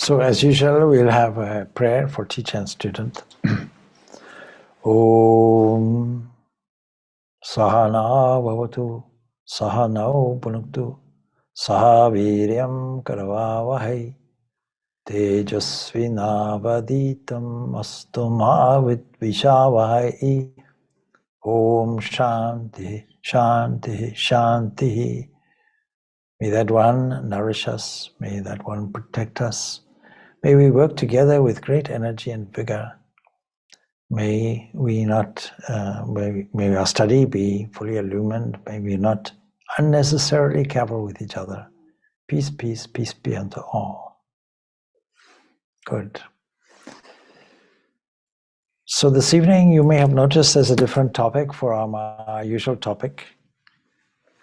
So as usual, we'll have a prayer for teacher and student. Om Sahana Bhavatu Sahanau Punuktu Saha Viryam Karavavahai Tejasvinavaditam Astu Mavidvishavahai. Om Shanti Shanti Shanti. May that one nourish us, may that one protect us. May we work together with great energy and vigor. May we not, may our study be fully illumined. May we not unnecessarily cavil with each other. Peace, peace, peace be unto all. Good. So this evening you may have noticed there's a different topic from our usual topic,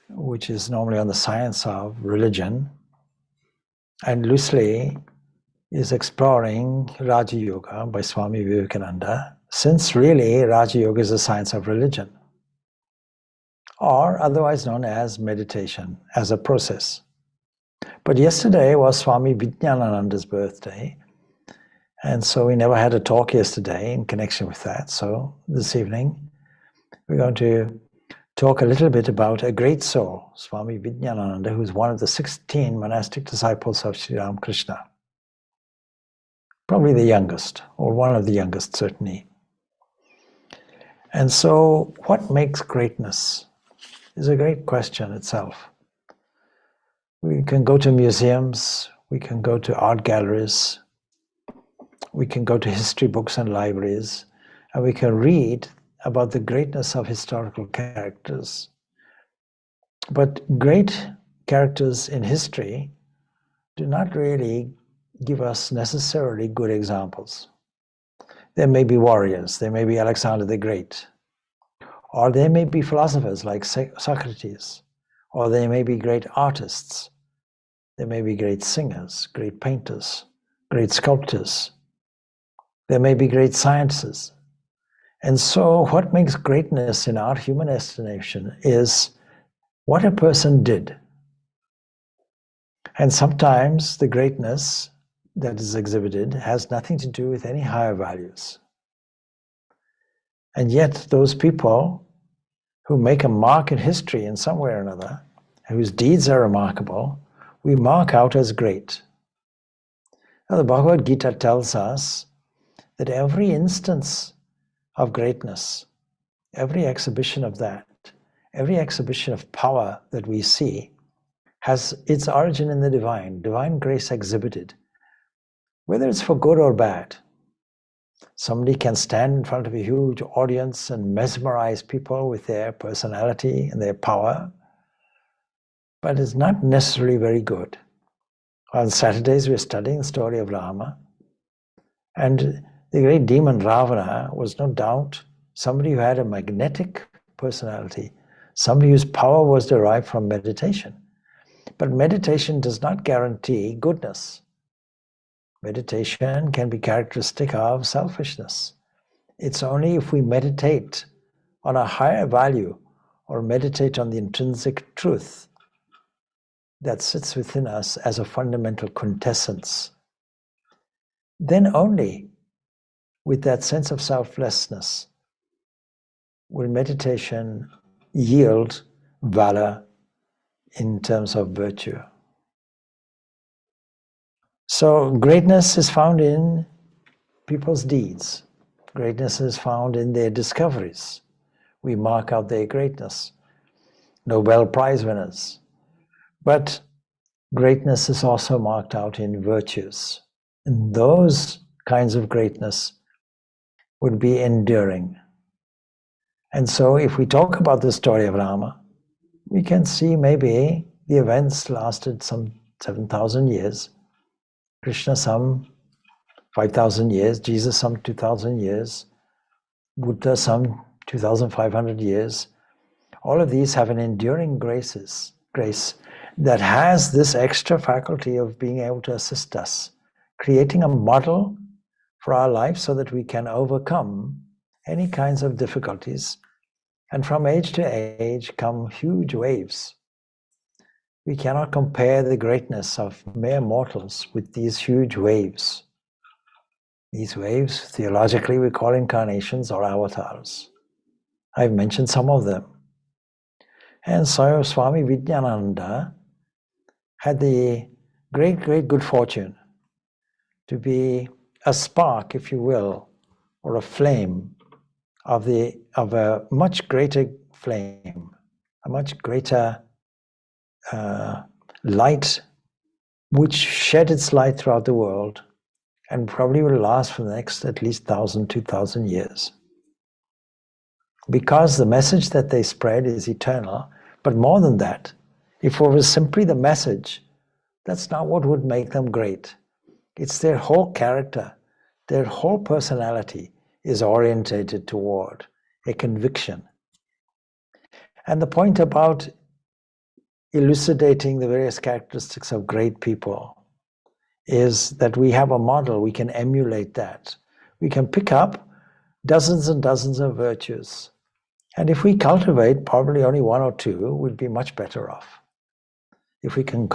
which is normally on the science of religion, and loosely is exploring Raja Yoga by Swami Vijnanananda, since really Raja Yoga is a science of religion, or otherwise known as meditation, as a process. But yesterday was Swami Vijnanananda's birthday, and so we never had a talk yesterday in connection with that. So this evening we're going to talk a little bit about a great soul, Swami Vijnanananda, who's one of the 16 monastic disciples of Sri Ramakrishna. Probably the youngest, or one of the youngest, certainly. And so, what makes greatness is a great question itself. We can go to museums, we can go to art galleries, we can go to history books and libraries, and we can read about the greatness of historical characters. But great characters in history do not really give us necessarily good examples. There may be warriors, there may be Alexander the Great, or there may be philosophers like Socrates, or there may be great artists, there may be great singers, great painters, great sculptors, there may be great scientists. And so what makes greatness in our human estimation is what a person did. And sometimes the greatness that is exhibited has nothing to do with any higher values. And yet those people who make a mark in history in some way or another, whose deeds are remarkable, we mark out as great. Now, the Bhagavad Gita tells us that every instance of greatness, every exhibition of that, every exhibition of power that we see has its origin in the divine grace exhibited, whether it's for good or bad. Somebody can stand in front of a huge audience and mesmerize people with their personality and their power, but it's not necessarily very good. On Saturdays we're studying the story of Rama, and the great demon Ravana was no doubt somebody who had a magnetic personality, somebody whose power was derived from meditation. But meditation does not guarantee goodness. Meditation can be characteristic of selfishness. It's only if we meditate on a higher value or meditate on the intrinsic truth that sits within us as a fundamental quintessence, then only with that sense of selflessness will meditation yield valor in terms of virtue. So greatness is found in people's deeds. Greatness is found in their discoveries. We mark out their greatness. Nobel Prize winners. But greatness is also marked out in virtues. And those kinds of greatness would be enduring. And so if we talk about the story of Rama, we can see maybe the events lasted some 7,000 years, Krishna some 5,000 years, Jesus some 2,000 years, Buddha some 2,500 years. All of these have an enduring grace that has this extra faculty of being able to assist us, creating a model for our life so that we can overcome any kinds of difficulties. And from age to age come huge waves. We cannot compare the greatness of mere mortals with these huge waves. These waves, theologically, we call incarnations or avatars. I've mentioned some of them. And so Swami Vijnanananda had the great good fortune to be a spark, if you will, or a flame of a much greater flame, a much greater light, which shed its light throughout the world and probably will last for the next at least 1,000, 2,000 years. Because the message that they spread is eternal, but more than that, if it was simply the message, that's not what would make them great. It's their whole character, their whole personality is orientated toward a conviction. And the point about elucidating the various characteristics of great people is that we have a model, we can emulate that. We can pick up dozens and dozens of virtues. And if we cultivate probably only one or two, we'd be much better off. If we can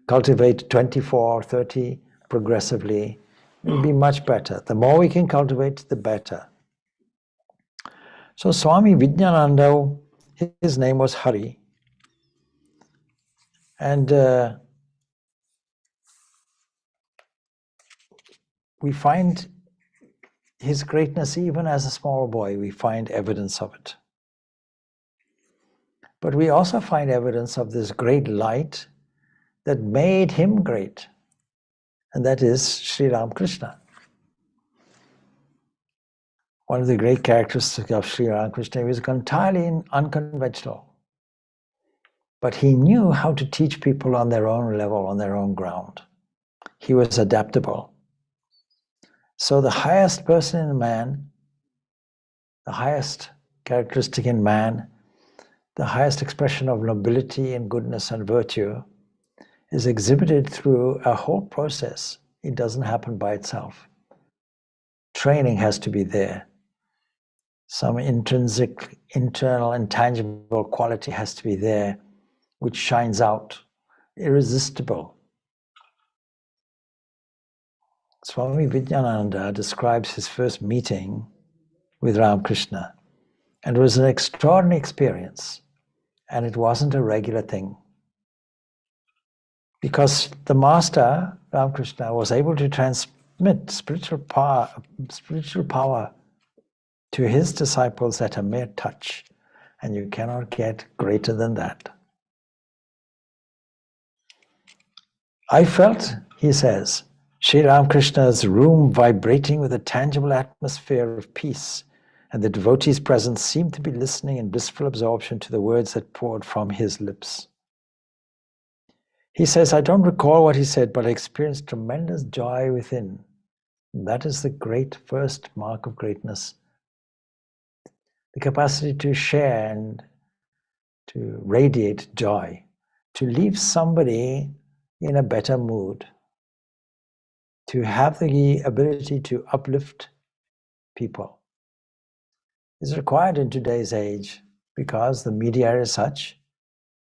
cultivate 24 or 30 progressively, it'll be much better. The more we can cultivate, the better. So Swami Vijnanananda, his name was Hari. And we find his greatness even as a small boy. We find evidence of it. But we also find evidence of this great light that made him great. And that is Sri Ramakrishna. One of the great characteristics of Sri Ramakrishna was entirely unconventional. But he knew how to teach people on their own level, on their own ground. He was adaptable. So the highest person in man, the highest characteristic in man, the highest expression of nobility and goodness and virtue is exhibited through a whole process. It doesn't happen by itself. Training has to be there. Some intrinsic, internal, intangible quality has to be there, which shines out, irresistible. Swami Vijnanananda describes his first meeting with Ramakrishna, and it was an extraordinary experience, and it wasn't a regular thing. Because the master, Ramakrishna, was able to transmit spiritual power to his disciples at a mere touch, and you cannot get greater than that. I felt, he says, Sri Ramakrishna's room vibrating with a tangible atmosphere of peace, and the devotees present seemed to be listening in blissful absorption to the words that poured from his lips. He says, I don't recall what he said, but I experienced tremendous joy within. That is the great first mark of greatness. The capacity to share and to radiate joy, to leave somebody in a better mood, to have the ability to uplift people is required in today's age because the media is such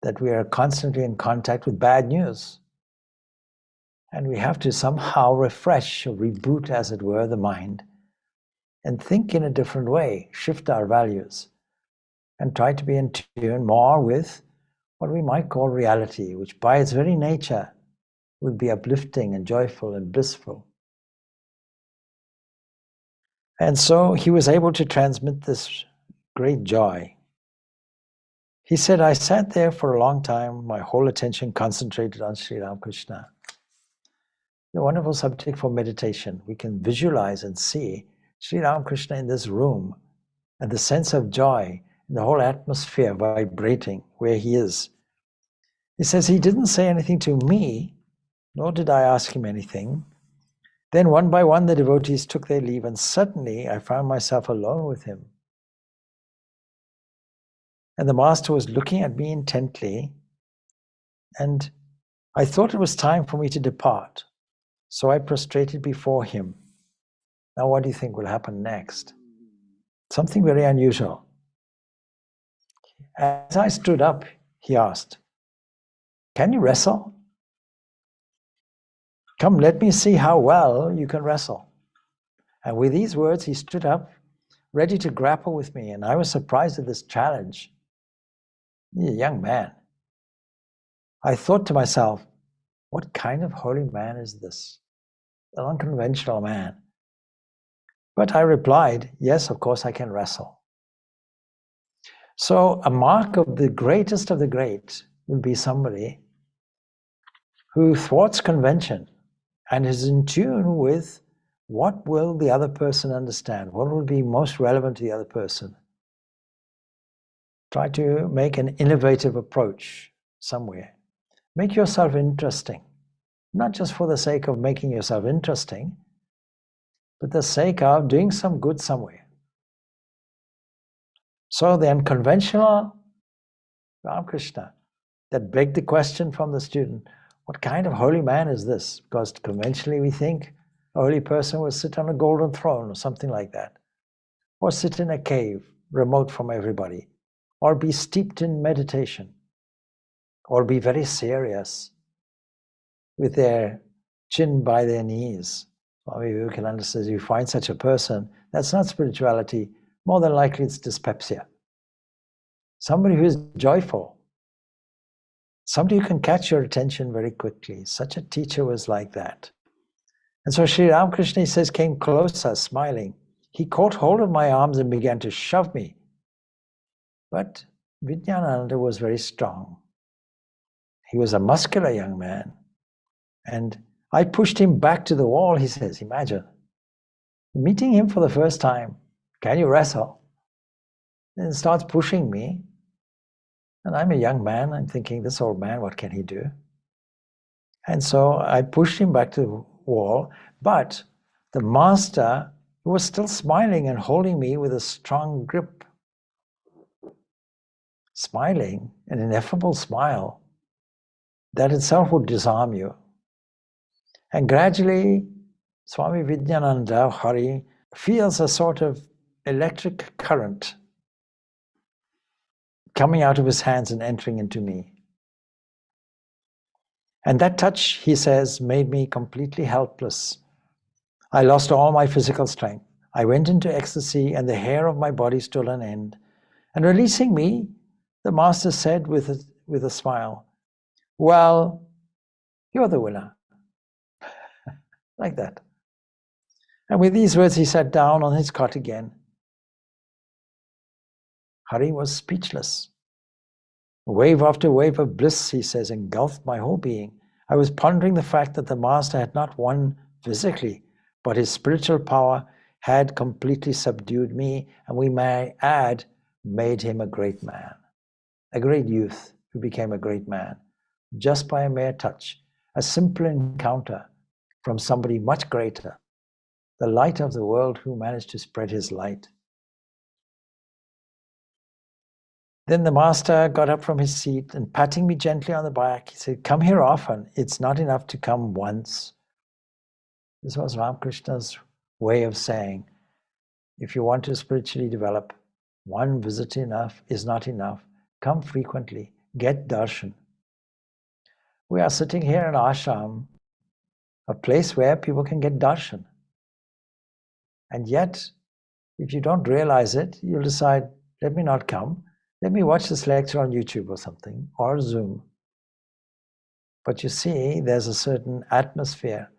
that we are constantly in contact with bad news. And we have to somehow refresh or reboot, as it were, the mind and think in a different way, shift our values, and try to be in tune more with what we might call reality, which by its very nature would be uplifting and joyful and blissful. And so he was able to transmit this great joy. He said, I sat there for a long time, my whole attention concentrated on Sri Ramakrishna. The wonderful subject for meditation. We can visualize and see Sri Ramakrishna in this room and the sense of joy and the whole atmosphere vibrating where he is. He says he didn't say anything to me, nor did I ask him anything. Then one by one the devotees took their leave, and suddenly I found myself alone with him. And the master was looking at me intently, and I thought it was time for me to depart. So I prostrated before him. Now what do you think will happen next? Something very unusual. As I stood up, he asked, Can you wrestle? Come, let me see how well you can wrestle. And with these words, he stood up, ready to grapple with me. And I was surprised at this challenge. He's a young man. I thought to myself, what kind of holy man is this? An unconventional man. But I replied, yes, of course I can wrestle. So a mark of the greatest of the great will be somebody who thwarts convention and is in tune with what will the other person understand, what will be most relevant to the other person. Try to make an innovative approach somewhere. Make yourself interesting, not just for the sake of making yourself interesting, but the sake of doing some good somewhere. So the unconventional Ramakrishna that begged the question from the student, what kind of holy man is this? Because conventionally we think a holy person will sit on a golden throne or something like that, or sit in a cave remote from everybody, or be steeped in meditation, or be very serious with their chin by their knees. Swami Vijnanananda says, you find such a person, that's not spirituality, more than likely it's dyspepsia. Somebody who is joyful, somebody who can catch your attention very quickly. Such a teacher was like that. And so Sri Ramakrishna, he says, came closer, smiling. He caught hold of my arms and began to shove me. But Vijnanananda was very strong. He was a muscular young man. And I pushed him back to the wall, he says. Imagine, meeting him for the first time. Can you wrestle? And he starts pushing me. And I'm a young man. I'm thinking, this old man, what can he do? And so I pushed him back to the wall. But the master was still smiling and holding me with a strong grip. Smiling, an ineffable smile, that itself would disarm you. And gradually, Swami Vijnanananda, Hari, feels a sort of electric current coming out of his hands and entering into me. And that touch, he says, made me completely helpless. I lost all my physical strength. I went into ecstasy and the hair of my body stood on end. And releasing me, the master said with a smile, well, you're the winner. Like that. And with these words, he sat down on his cot again. Hari was speechless. Wave after wave of bliss, he says, engulfed my whole being. I was pondering the fact that the master had not won physically, but his spiritual power had completely subdued me, and we may add, made him a great man, a great youth who became a great man, just by a mere touch, a simple encounter from somebody much greater, the light of the world who managed to spread his light. Then the master got up from his seat and patting me gently on the back, he said, come here often. It's not enough to come once. This was Ramakrishna's way of saying, if you want to spiritually develop, one visit is not enough. Come frequently, get darshan. We are sitting here in ashram, a place where people can get darshan. And yet, if you don't realize it, you'll decide, let me not come. Let me watch this lecture on YouTube or something, or Zoom. But you see, there's a certain atmosphere,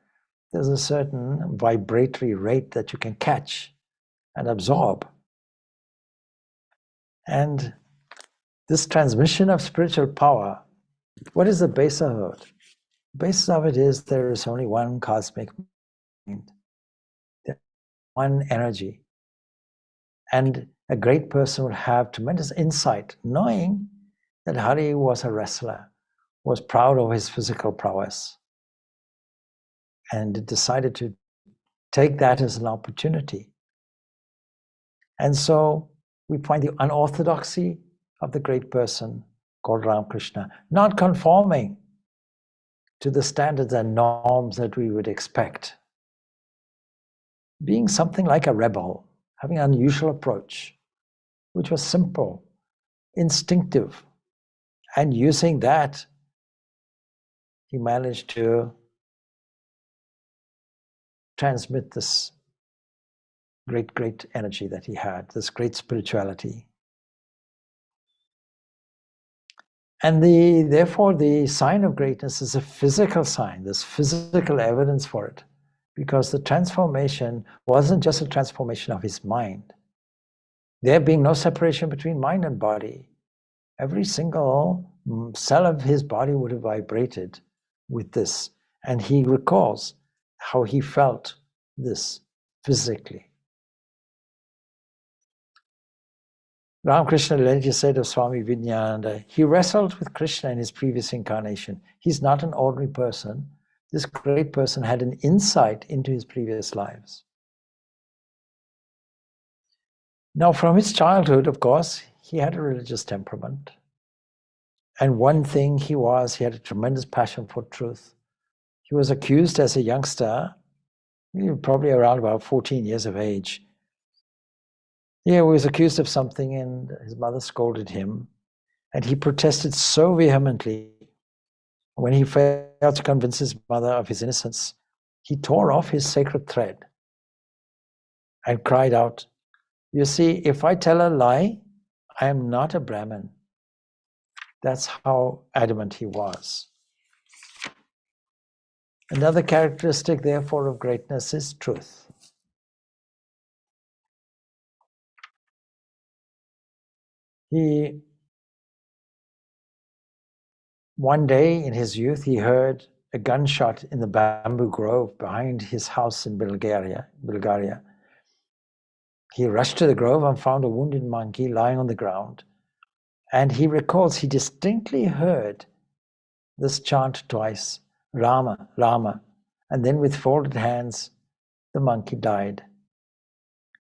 there's a certain vibratory rate that you can catch and absorb. And this transmission of spiritual power, what is the basis of it? The basis of it is there is only one cosmic mind, one energy. And a great person would have tremendous insight, knowing that Hari was a wrestler, was proud of his physical prowess, and decided to take that as an opportunity. And so we find the unorthodoxy of the great person called Ramakrishna, not conforming to the standards and norms that we would expect, being something like a rebel, having an unusual approach, which was simple, instinctive, and using that he managed to transmit this great energy that he had, this great spirituality. And therefore, the sign of greatness is a physical sign. There's physical evidence for it, because the transformation wasn't just a transformation of his mind. There being no separation between mind and body, every single cell of his body would have vibrated with this. And he recalls how he felt this physically. Ramakrishna later said of Swami Vijnanananda, he wrestled with Krishna in his previous incarnation. He's not an ordinary person. This great person had an insight into his previous lives. Now, from his childhood, of course, he had a religious temperament. And one thing he had a tremendous passion for truth. He was accused as a youngster, probably around about 14 years of age. He was accused of something, and his mother scolded him. And he protested so vehemently. When he failed to convince his mother of his innocence, he tore off his sacred thread and cried out, "You see, if I tell a lie, I am not a Brahmin." That's how adamant he was. Another characteristic, therefore, of greatness is truth. One day in his youth, he heard a gunshot in the bamboo grove behind his house in Bulgaria. He rushed to the grove and found a wounded monkey lying on the ground. And he recalls he distinctly heard this chant twice, Rama, Rama. And then with folded hands, the monkey died.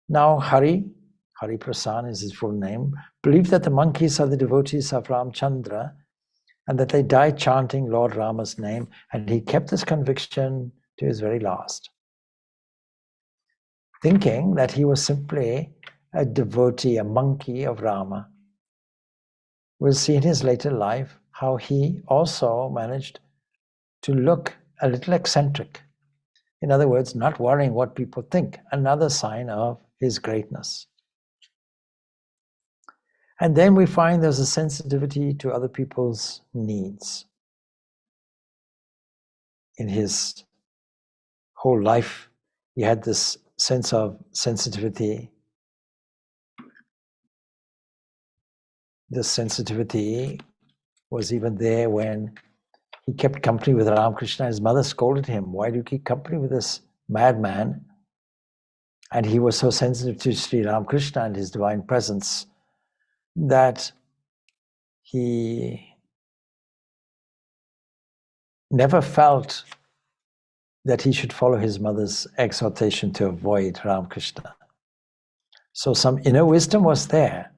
Now Hari Prasan is his full name, believed that the monkeys are the devotees of Ramchandra and that they died chanting Lord Rama's name, and he kept this conviction to his very last, thinking that he was simply a devotee, a monkey of Rama. We'll see in his later life how he also managed to look a little eccentric. In other words, not worrying what people think, another sign of his greatness. And then we find there's a sensitivity to other people's needs. In his whole life, he had this sense of sensitivity. This sensitivity was even there when he kept company with Ramakrishna. His mother scolded him, "Why do you keep company with this madman?" And he was so sensitive to Sri Ramakrishna and his divine presence that he never felt that he should follow his mother's exhortation to avoid Ramakrishna. So some inner wisdom was there,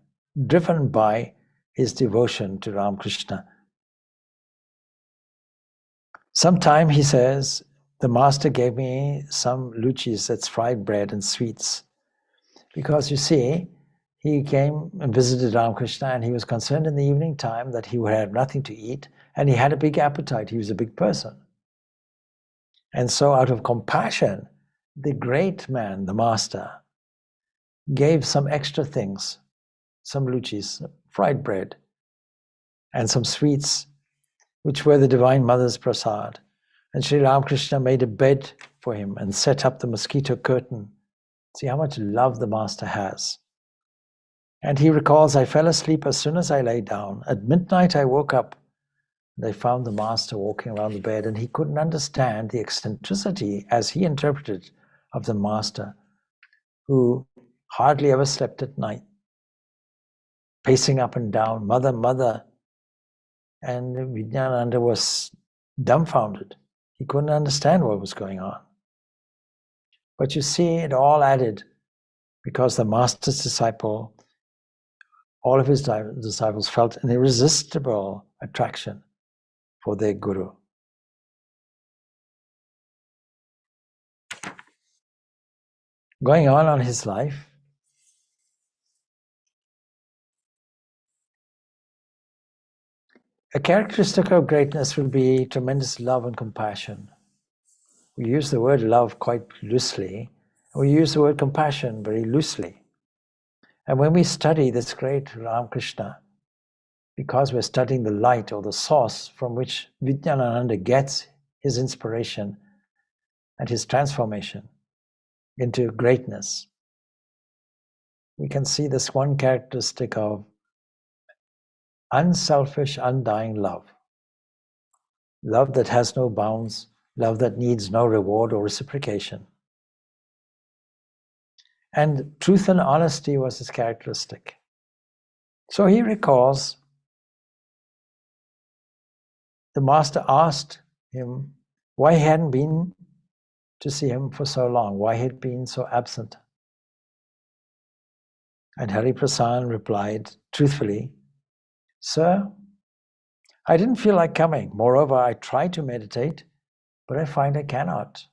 driven by his devotion to Ramakrishna. Sometime, he says, the master gave me some luchis, that's fried bread and sweets. Because you see, he came and visited Ramakrishna, and he was concerned in the evening time that he would have nothing to eat, and he had a big appetite. He was a big person. And so out of compassion, the great man, the master, gave some extra things, some luchis, fried bread, and some sweets, which were the Divine Mother's prasad. And Sri Ramakrishna made a bed for him and set up the mosquito curtain. See how much love the master has. And he recalls, I fell asleep as soon as I lay down. At midnight, I woke up. They found the master walking around the bed, and he couldn't understand the eccentricity, as he interpreted, of the master, who hardly ever slept at night, pacing up and down, "Mother, mother." And Vijnanananda was dumbfounded. He couldn't understand what was going on. But you see, it all added, because the master's disciple, all of his disciples felt an irresistible attraction for their guru. Going on his life, A characteristic of greatness will be tremendous love and compassion. We use the word love quite loosely. We use the word compassion very loosely. And when we study this great Ramakrishna, because we're studying the light or the source from which Vijnanananda gets his inspiration and his transformation into greatness, we can see this one characteristic of unselfish, undying love. Love that has no bounds, love that needs no reward or reciprocation. And truth and honesty was his characteristic. So he recalls the master asked him why he hadn't been to see him for so long, why he had been so absent. And Hari Prasanna replied truthfully, "Sir, I didn't feel like coming. Moreover, I tried to meditate, but I find I cannot."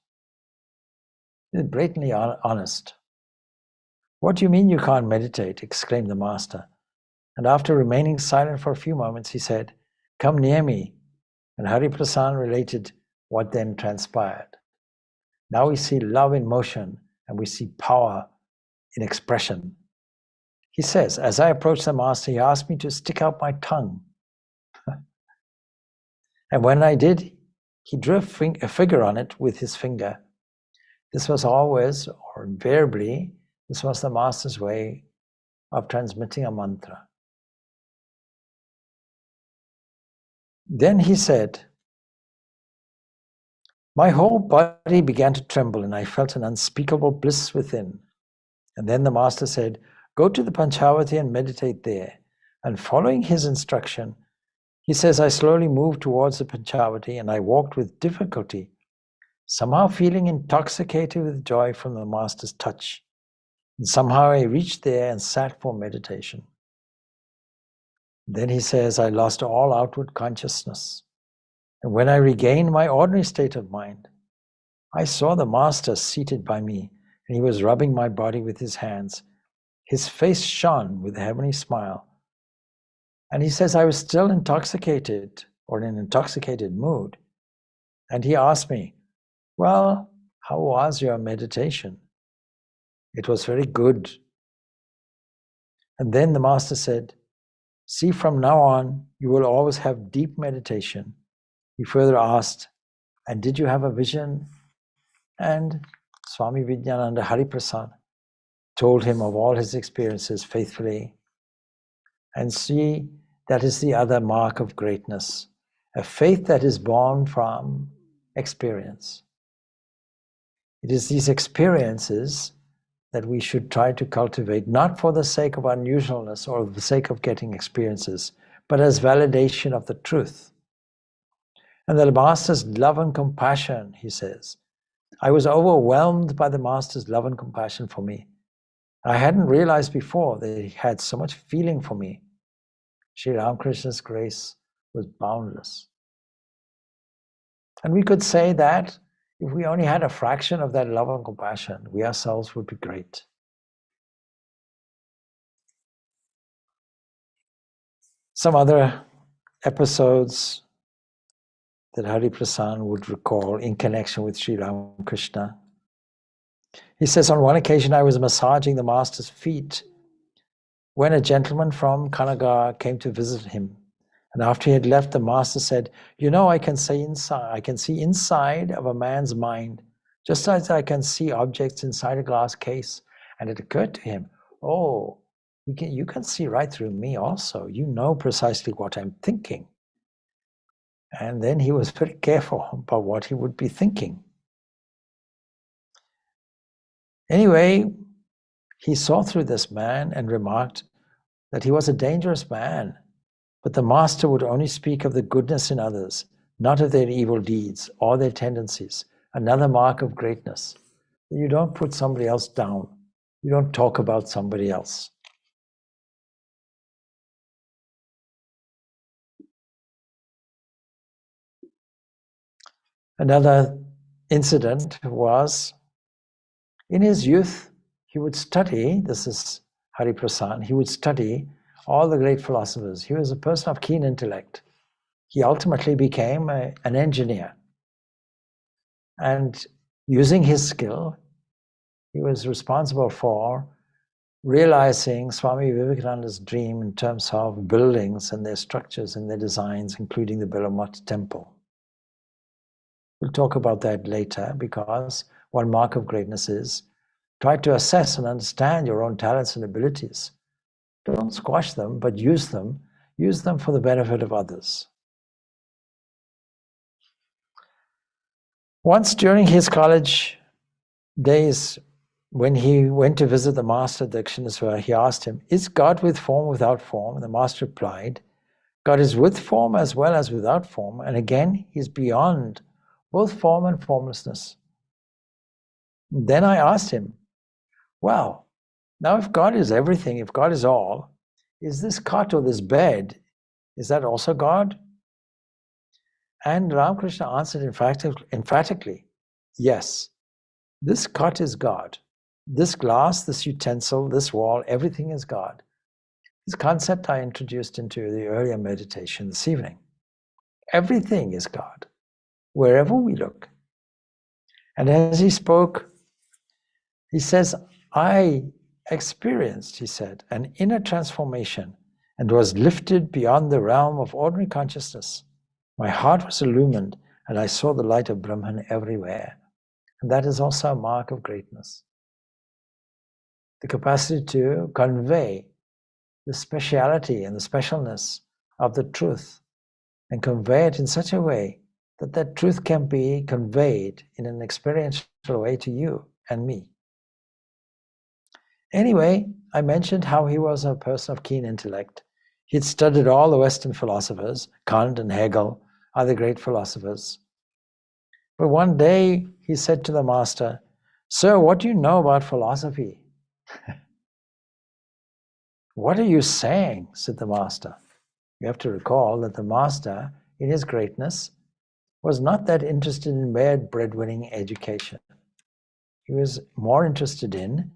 He was blatantly honest. "What do you mean you can't meditate?" exclaimed the master. And after remaining silent for a few moments, he said, "Come near me." And Hari Prasanna related what then transpired. Now we see love in motion and we see power in expression. He says, as I approached the master, he asked me to stick out my tongue. And when I did, he drew a figure on it with his finger. This was always, or invariably, this was the master's way of transmitting a mantra. Then he said, my whole body began to tremble and I felt an unspeakable bliss within. And then the master said, go to the Panchavati and meditate there. And following his instruction, he says, I slowly moved towards the Panchavati and I walked with difficulty, somehow feeling intoxicated with joy from the master's touch. And somehow I reached there and sat for meditation. Then he says, I lost all outward consciousness. And when I regained my ordinary state of mind, I saw the master seated by me, and he was rubbing my body with his hands. His face shone with a heavenly smile. And he says, I was still intoxicated, or in an intoxicated mood. And he asked me, well, how was your meditation? It was very good. And then the master said, see, from now on, you will always have deep meditation. He further asked, and did you have a vision? And Swami Vijnanananda Hari Prasanna told him of all his experiences faithfully. And see, that is the other mark of greatness, a faith that is born from experience. It is these experiences that we should try to cultivate, not for the sake of unusualness or the sake of getting experiences, but as validation of the truth. And the master's love and compassion, he says, I was overwhelmed by the master's love and compassion for me. I hadn't realized before that he had so much feeling for me. Sri Ramakrishna's grace was boundless. And we could say that if we only had a fraction of that love and compassion, we ourselves would be great. Some other episodes that Hari Prasanna would recall in connection with Sri Ramakrishna. He says, on one occasion I was massaging the master's feet when a gentleman from Kanagar came to visit him. And after he had left, the master said, you know, I can see inside of a man's mind, just as I can see objects inside a glass case. And it occurred to him, oh, you can see right through me also. You know precisely what I'm thinking. And then he was very careful about what he would be thinking. Anyway, he saw through this man and remarked that he was a dangerous man, but the master would only speak of the goodness in others, not of their evil deeds or their tendencies. Another mark of greatness. You don't put somebody else down. You don't talk about somebody else. Another incident was, in his youth, he would study, this is Hari Prasanna, he would study all the great philosophers. He was a person of keen intellect. he ultimately became an engineer. And using his skill, he was responsible for realizing Swami Vivekananda's dream in terms of buildings and their structures and their designs, including the Bilamat temple. We'll talk about that later, because one mark of greatness is try to assess and understand your own talents and abilities. Don't squash them, but use them for the benefit of others. Once during his college days, when he went to visit the master at Dakshineswara, he asked him, "Is God with form, without form?" And the master replied, "God is with form as well as without form, and again, he's beyond both form and formlessness." Then I asked him, well, now if God is everything, if God is all, is this cot or this bed, is that also God? And Ramakrishna answered emphatically, yes, this cot is God. This glass, this utensil, this wall, everything is God. This concept I introduced into the earlier meditation this evening. Everything is God, wherever we look. And as he spoke, he says, I experienced, he said, an inner transformation and was lifted beyond the realm of ordinary consciousness. My heart was illumined and I saw the light of Brahman everywhere. And that is also a mark of greatness. The capacity to convey the speciality and the specialness of the truth and convey it in such a way that that truth can be conveyed in an experiential way to you and me. Anyway, I mentioned how he was a person of keen intellect. He'd studied all the Western philosophers, Kant and Hegel, other great philosophers. But one day he said to the master, "Sir, what do you know about philosophy?" "What are you saying?" said the master. You have to recall that the master, in his greatness, was not that interested in mere bread-winning education. He was more interested in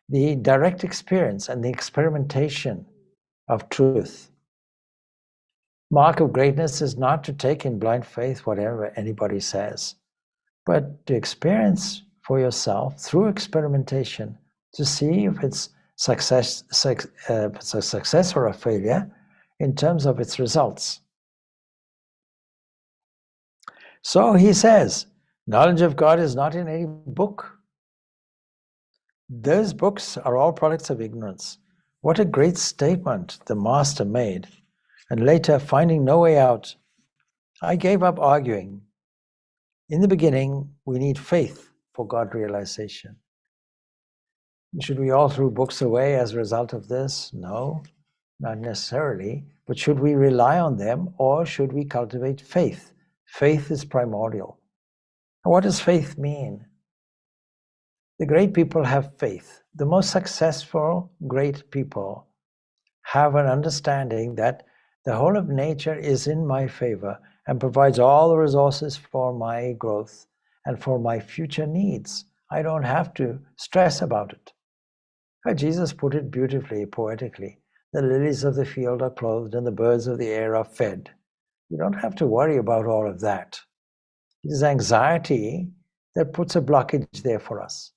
the direct experience and the experimentation of truth. Mark of greatness is not to take in blind faith whatever anybody says, but to experience for yourself through experimentation to see if it's a success or a failure in terms of its results. So he says, knowledge of God is not in any book. Those books are all products of ignorance. What a great statement the master made. And later, finding no way out, I gave up arguing. In the beginning, we need faith for God realization. Should we all throw books away as a result of this? No, not necessarily. But should we rely on them, or should we cultivate faith? Faith is primordial. And what does faith mean? The great people have faith. The most successful great people have an understanding that the whole of nature is in my favor and provides all the resources for my growth and for my future needs. I don't have to stress about it. But Jesus put it beautifully, poetically. The lilies of the field are clothed and the birds of the air are fed. You don't have to worry about all of that. It is anxiety that puts a blockage there for us.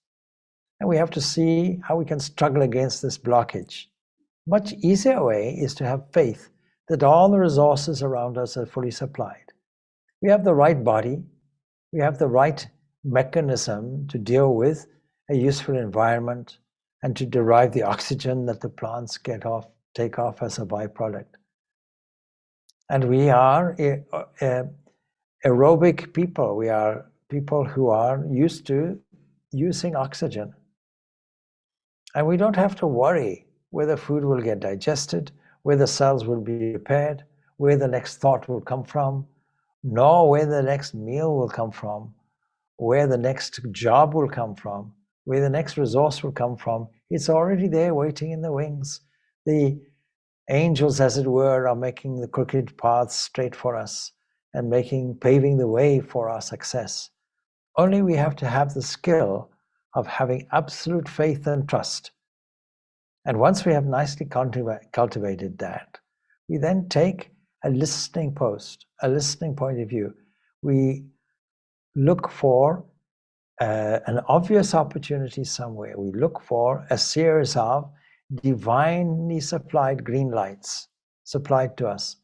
And we have to see how we can struggle against this blockage. Much easier way is to have faith that all the resources around us are fully supplied. We have the right body, we have the right mechanism to deal with a useful environment and to derive the oxygen that the plants take off as a byproduct. And we are aerobic people. We are people who are used to using oxygen. And we don't have to worry whether food will get digested, where the cells will be repaired, where the next thought will come from, nor where the next meal will come from, where the next job will come from, where the next resource will come from. It's already there waiting in the wings. The angels, as it were, are making the crooked paths straight for us and paving the way for our success. Only we have to have the skill of having absolute faith and trust. And once we have nicely cultivated that, we then take a listening post, a listening point of view. We look for an obvious opportunity somewhere. We look for a series of divinely supplied green lights supplied to us.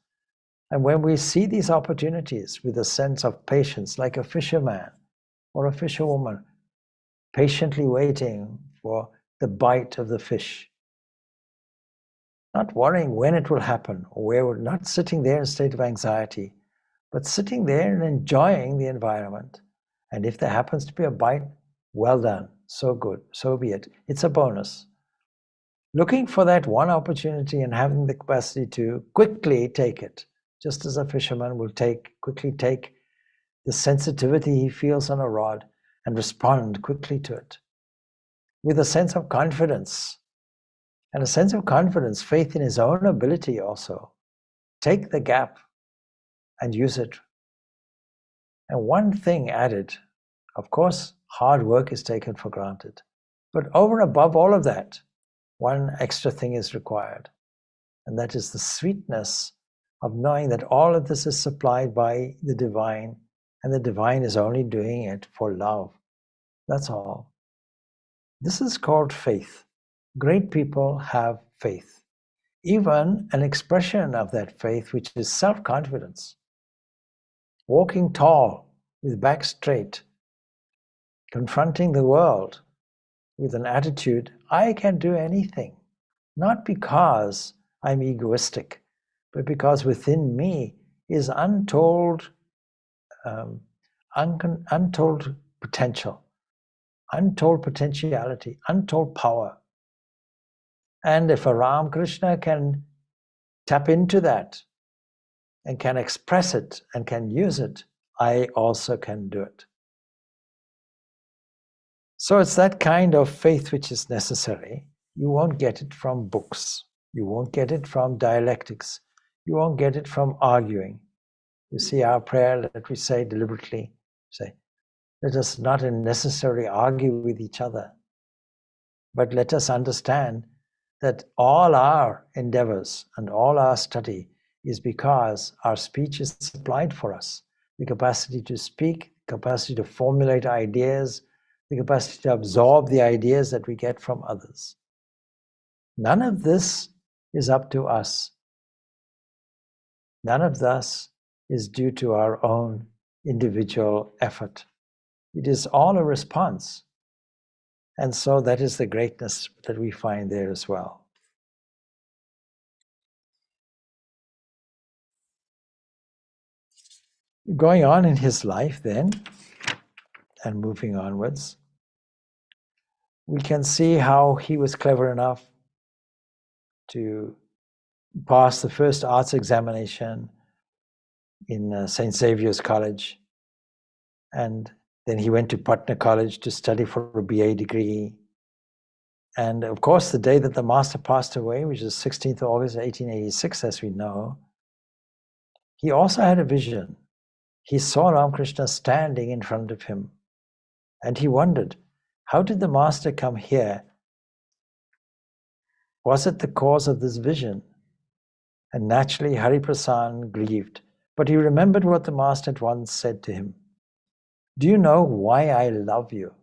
And when we see these opportunities with a sense of patience, like a fisherman or a fisherwoman, patiently waiting for the bite of the fish, not worrying when it will happen, or where we're not sitting there in a state of anxiety, but sitting there and enjoying the environment. And if there happens to be a bite, well done, so good, so be it. It's a bonus. Looking for that one opportunity and having the capacity to quickly take it, just as a fisherman will quickly take the sensitivity he feels on a rod and respond quickly to it. With a sense of confidence, and a sense of confidence, faith in his own ability also. Take the gap and use it. And one thing added, of course, hard work is taken for granted. But over and above all of that, one extra thing is required. And that is the sweetness of knowing that all of this is supplied by the divine, and the divine is only doing it for love. That's all. This is called faith. Great people have faith. Even an expression of that faith, which is self-confidence. Walking tall, with back straight, confronting the world with an attitude, I can do anything. Not because I'm egoistic, but because within me is untold potential, untold potentiality, untold power. And if a Ramakrishna can tap into that and can express it and can use it, I also can do it. So it's that kind of faith which is necessary. You won't get it from books. You won't get it from dialectics. You won't get it from arguing. You see our prayer that we say deliberately, say, let us not unnecessarily argue with each other, but let us understand that all our endeavors and all our study is because our speech is supplied for us. The capacity to speak, the capacity to formulate ideas, the capacity to absorb the ideas that we get from others. None of this is up to us. None of this is due to our own individual effort. It is all a response. And so that is the greatness that we find there as well. Going on in his life then, and moving onwards, we can see how he was clever enough to pass the first arts examination in St. Xavier's College. And then he went to Patna College to study for a BA degree. And of course, the day that the master passed away, which is 16th of August, 1886, as we know, he also had a vision. He saw Ramakrishna standing in front of him. And he wondered, how did the master come here? Was it the cause of this vision? And naturally, Hari Prasanna grieved. But he remembered what the master had once said to him. Do you know why I love you?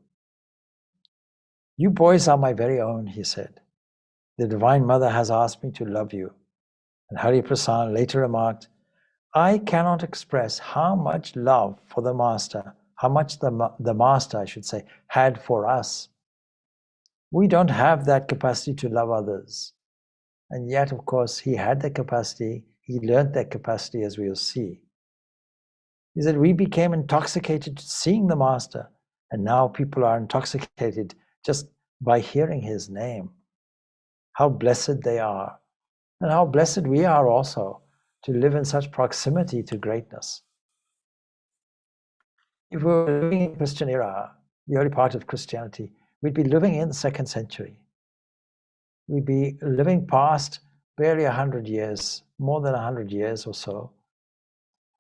You boys are my very own, he said. The Divine Mother has asked me to love you. And Hari Prasanna later remarked, I cannot express how much love for the Master, how much the Master, I should say, had for us. We don't have that capacity to love others. And yet, of course, he had the capacity, he learned that capacity, as we'll see. He said, we became intoxicated seeing the Master, and now people are intoxicated just by hearing his name. How blessed they are, and how blessed we are also to live in such proximity to greatness. If we were living in the Christian era, the early part of Christianity, we'd be living in the 2nd century. We'd be living past barely 100 years, more than 100 years or so.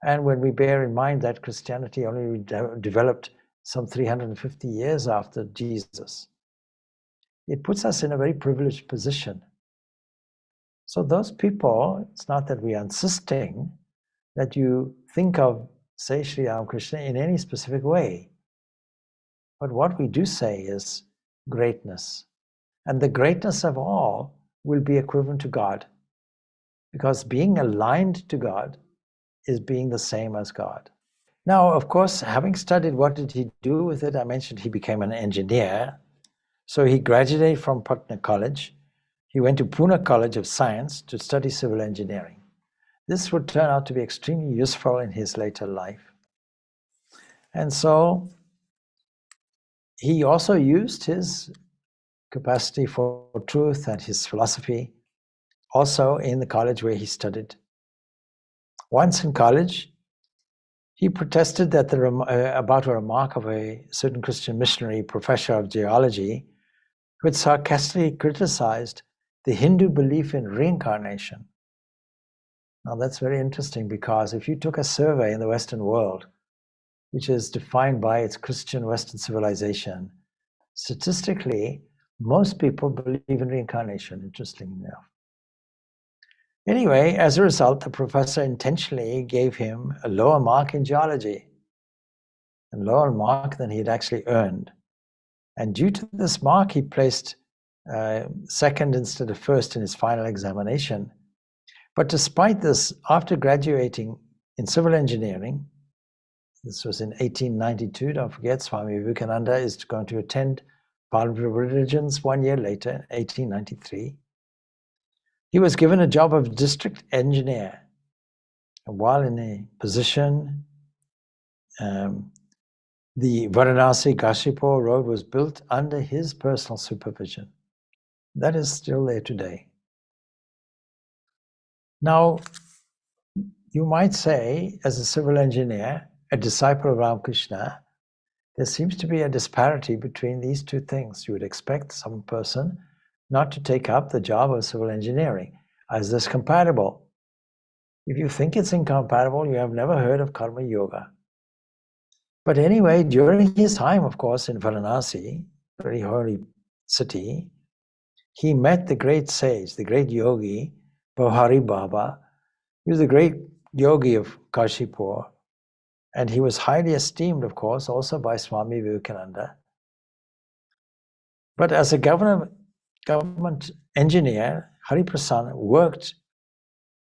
And when we bear in mind that Christianity only developed some 350 years after Jesus, it puts us in a very privileged position. So those people, it's not that we are insisting, that you think of, say, Sri Ramakrishna in any specific way. But what we do say is greatness. And the greatness of all will be equivalent to God. Because being aligned to God is being the same as God. Now, of course, having studied what did he do with it, I mentioned he became an engineer. So he graduated from Patna College. He went to Pune College of Science to study civil engineering. This would turn out to be extremely useful in his later life. And so he also used his capacity for truth and his philosophy also in the college where he studied. Once in college, he protested that about a remark of a certain Christian missionary professor of geology who had sarcastically criticized the Hindu belief in reincarnation. Now that's very interesting, because if you took a survey in the Western world, which is defined by its Christian Western civilization, statistically, most people believe in reincarnation, interestingly enough. Anyway, as a result, the professor intentionally gave him a lower mark in geology, a lower mark than he had actually earned. And due to this mark, he placed second instead of first in his final examination. But despite this, after graduating in civil engineering, this was in 1892, don't forget, Swami Vivekananda is going to attend Parliament of Religions 1 year later, 1893. He was given a job of district engineer. And while in a position, the Varanasi-Kashipur road was built under his personal supervision. That is still there today. Now, you might say, as a civil engineer, a disciple of Ramakrishna, there seems to be a disparity between these two things. You would expect some person not to take up the job of civil engineering. Is this compatible? If you think it's incompatible, you have never heard of karma yoga. But anyway, during his time, of course, in Varanasi, very holy city, he met the great sage, the great yogi, Bhari Baba. He was the great yogi of Kashipur, and he was highly esteemed, of course, also by Swami Vivekananda. But as a government engineer, Hari Prasanna worked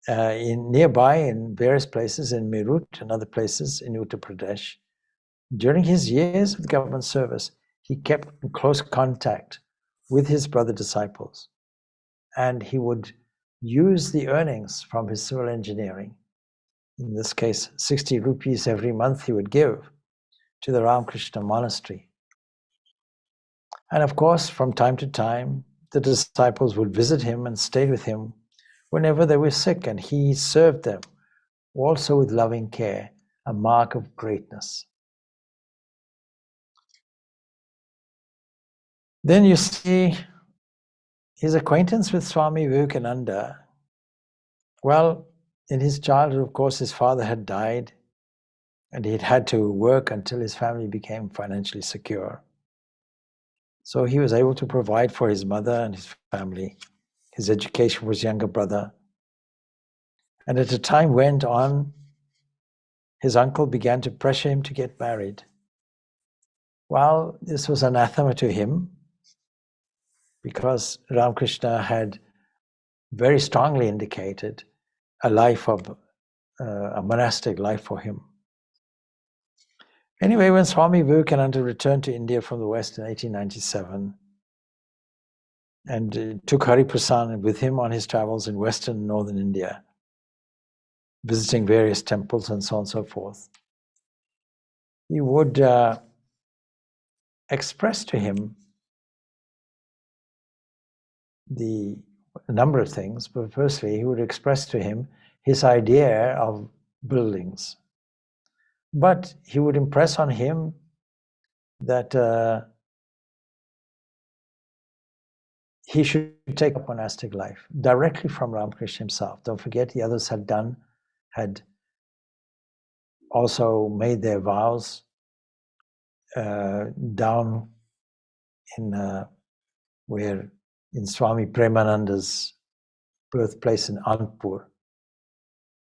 nearby in various places in Meerut and other places in Uttar Pradesh. During his years of government service, he kept in close contact with his brother disciples, and he would use the earnings from his civil engineering, in this case 60 rupees every month he would give to the Ramakrishna monastery. And of course, from time to time, the disciples would visit him and stay with him whenever they were sick, and he served them also with loving care, a mark of greatness. Then you see his acquaintance with Swami Vivekananda. Well, in his childhood, of course, his father had died, and he'd had to work until his family became financially secure. So he was able to provide for his mother and his family, his education for his younger brother. And as the time went on, his uncle began to pressure him to get married. Well, this was anathema to him, because Ramakrishna had very strongly indicated a life of a monastic life for him. Anyway, when Swami Vivekananda returned to India from the West in 1897 and took Hari Prasanna with him on his travels in Western and Northern India, visiting various temples and so on and so forth, he would express to him a number of things, but firstly, he would express to him his idea of buildings. But he would impress on him that he should take up monastic life directly from Ramakrishna himself. Don't forget, the others had also made their vows down in in Swami Premananda's birthplace in Anpur.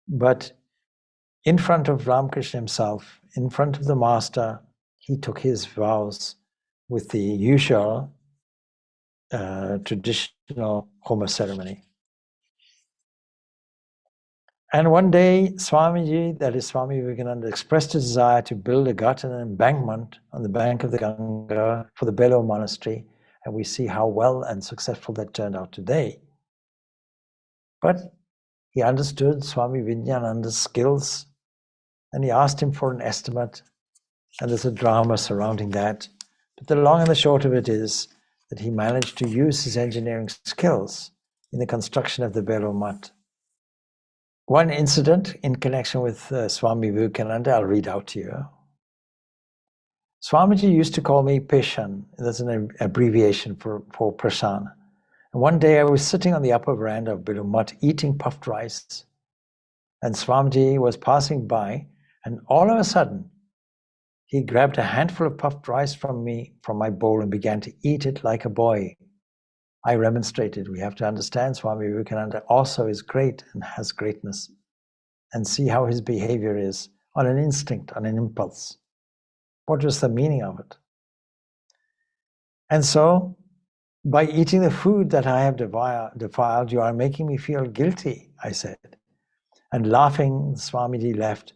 But in front of Ramakrishna himself, in front of the master, he took his vows with the usual traditional Homa ceremony. And one day, Swamiji, that is Swami Vijnanananda, expressed a desire to build a ghat and an embankment on the bank of the Ganga for the Belur monastery, and we see how well and successful that turned out today. But he understood Swami Vijnanananda's skills, and he asked him for an estimate, and there's a drama surrounding that. But the long and the short of it is that he managed to use his engineering skills in the construction of the Belur Mutt. One incident in connection with Swami Vivekananda, I'll read out to you. Swamiji used to call me Peshan. That's an abbreviation for Prashan. And one day I was sitting on the upper veranda of Belur Mutt eating puffed rice, and Swamiji was passing by, and all of a sudden he grabbed a handful of puffed rice from my bowl and began to eat it like a boy. I remonstrated. We have to understand Swami Vivekananda also is great and has greatness, and see how his behavior is on an instinct, on an impulse. What was the meaning of it? And so, by eating the food that I have defiled, you are making me feel guilty, I said. And laughing, Swamiji left.